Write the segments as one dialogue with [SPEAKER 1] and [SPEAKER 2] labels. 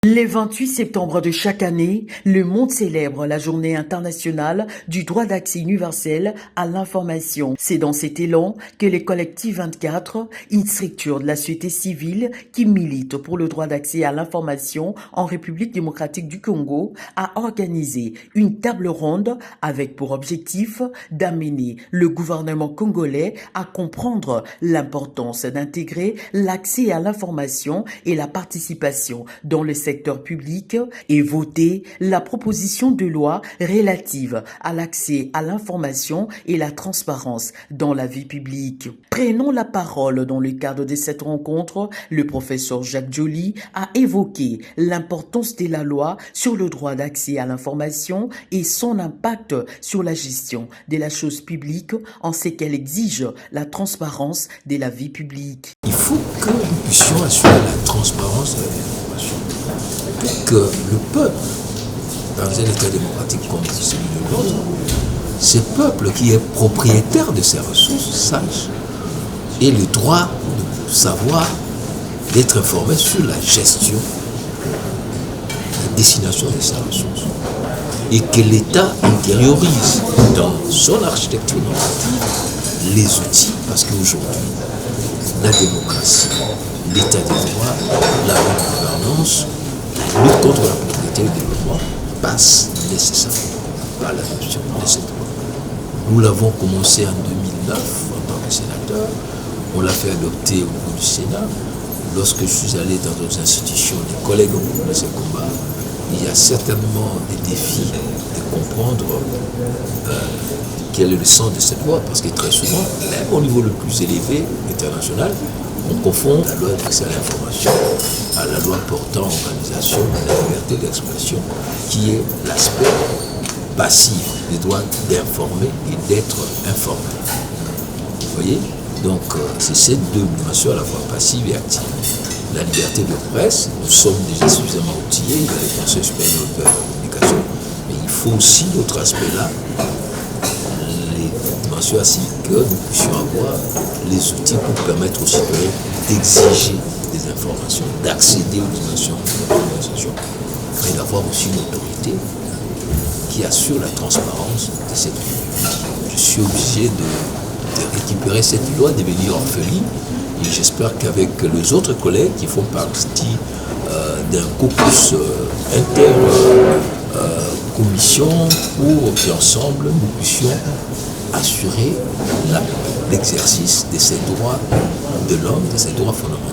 [SPEAKER 1] Le 28 septembre de chaque année, le monde célèbre la Journée internationale du droit d'accès universel à l'information. C'est dans cet élan que le collectif 24, une structure de la société civile qui milite pour le droit d'accès à l'information en République démocratique du Congo, a organisé une table ronde avec pour objectif d'amener le gouvernement congolais à comprendre l'importance d'intégrer l'accès à l'information et la participation dans le secteur public et voter la proposition de loi relative à l'accès à l'information et la transparence dans la vie publique. Prenons la parole dans le cadre de cette rencontre. Le professeur Jacques Joly a évoqué l'importance de la loi sur le droit d'accès à l'information et son impact sur la gestion de la chose publique en ce qu'elle exige la transparence de la vie publique.
[SPEAKER 2] Il faut que nous puissions assurer la transparence de l'information. Que le peuple, dans un État démocratique comme celui de l'autre, ce peuple qui est propriétaire de ses ressources sache et le droit de savoir, d'être informé sur la gestion, la destination de ses ressources. Et que l'État intériorise dans son architecture normative les outils, parce qu'aujourd'hui, la démocratie, l'état des droits, la bonne gouvernance, la lutte contre la pauvreté et le développement passe nécessairement par l'adoption de cette loi. Nous l'avons commencé en 2009 en tant que sénateur, on l'a fait adopter au niveau du Sénat. Lorsque je suis allé dans d'autres institutions, les collègues ont mené ce combat. Il y a certainement des défis de comprendre quel est le sens de cette loi, parce que très souvent, même au niveau le plus élevé international, on confond la loi d'accès à l'information à la loi portant organisation de la liberté d'expression, qui est l'aspect passif des droits d'informer et d'être informé. Vous voyez? Donc, c'est ces deux dimensions à la fois passive et active. La liberté de presse, nous sommes déjà suffisamment outillés, il y a le Conseil supérieur de la communication, mais il faut aussi d'autres aspects-là, les dimensions ainsi que nous puissions avoir les outils pour permettre aux citoyens d'exiger des informations, d'accéder aux dimensions de l'organisation, mais d'avoir aussi une autorité qui assure la transparence de cette loi. Je suis obligé de récupérer cette loi, devenir orpheline. Et j'espère qu'avec les autres collègues qui font partie d'un caucus inter-commission pour qu'ensemble nous puissions assurer l'exercice de ces droits de l'homme, de ces droits fondamentaux,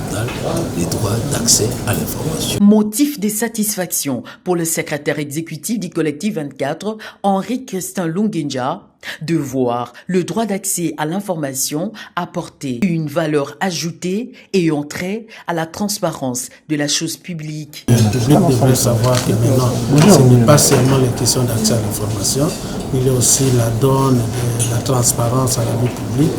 [SPEAKER 2] les droits d'accès à l'information.
[SPEAKER 1] Motif de satisfaction pour le secrétaire exécutif du collectif 24, Henri-Christin Lungenja, de voir le droit d'accès à l'information apporter une valeur ajoutée et entrer à la transparence de la chose publique.
[SPEAKER 3] Le public devrait savoir que maintenant, ce n'est pas seulement les questions d'accès à l'information, il y a aussi la donne de la transparence à la vie publique,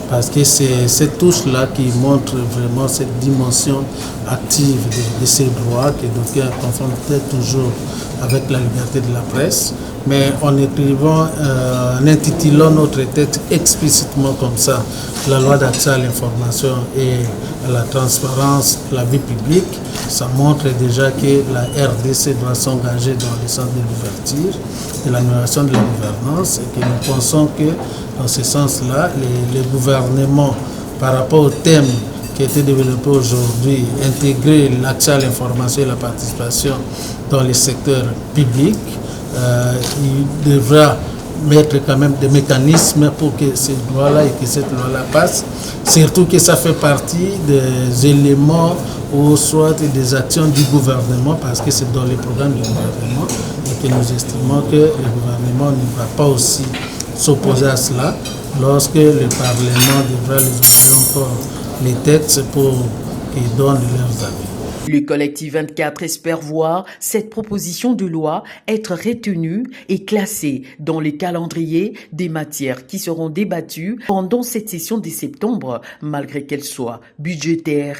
[SPEAKER 3] parce que c'est cette touche-là qui montre vraiment cette dimension active de ces droits que d'aucuns confondent peut-être toujours avec la liberté de la presse. Mais en écrivant, en intitulant notre texte explicitement comme ça, la loi d'accès à l'information et à la transparence, la vie publique, ça montre déjà que la RDC doit s'engager dans le sens de l'ouverture, de l'amélioration de la gouvernance, et que nous pensons que dans ce sens-là, les gouvernements, par rapport au thème qui a été développé aujourd'hui, intégrer l'accès à l'information et la participation dans les secteurs publics, il devra mettre quand même des mécanismes pour que ces lois-là et que cette loi-là passe. Surtout que ça fait partie des éléments ou soit des actions du gouvernement, parce que c'est dans les programmes du gouvernement et que nous estimons que le gouvernement ne va pas aussi s'opposer à cela lorsque le Parlement devra les ouvrir encore les textes pour qu'ils donnent leurs avis.
[SPEAKER 1] Le collectif 24 espère voir cette proposition de loi être retenue et classée dans les calendriers des matières qui seront débattues pendant cette session de septembre, malgré qu'elle soit budgétaire.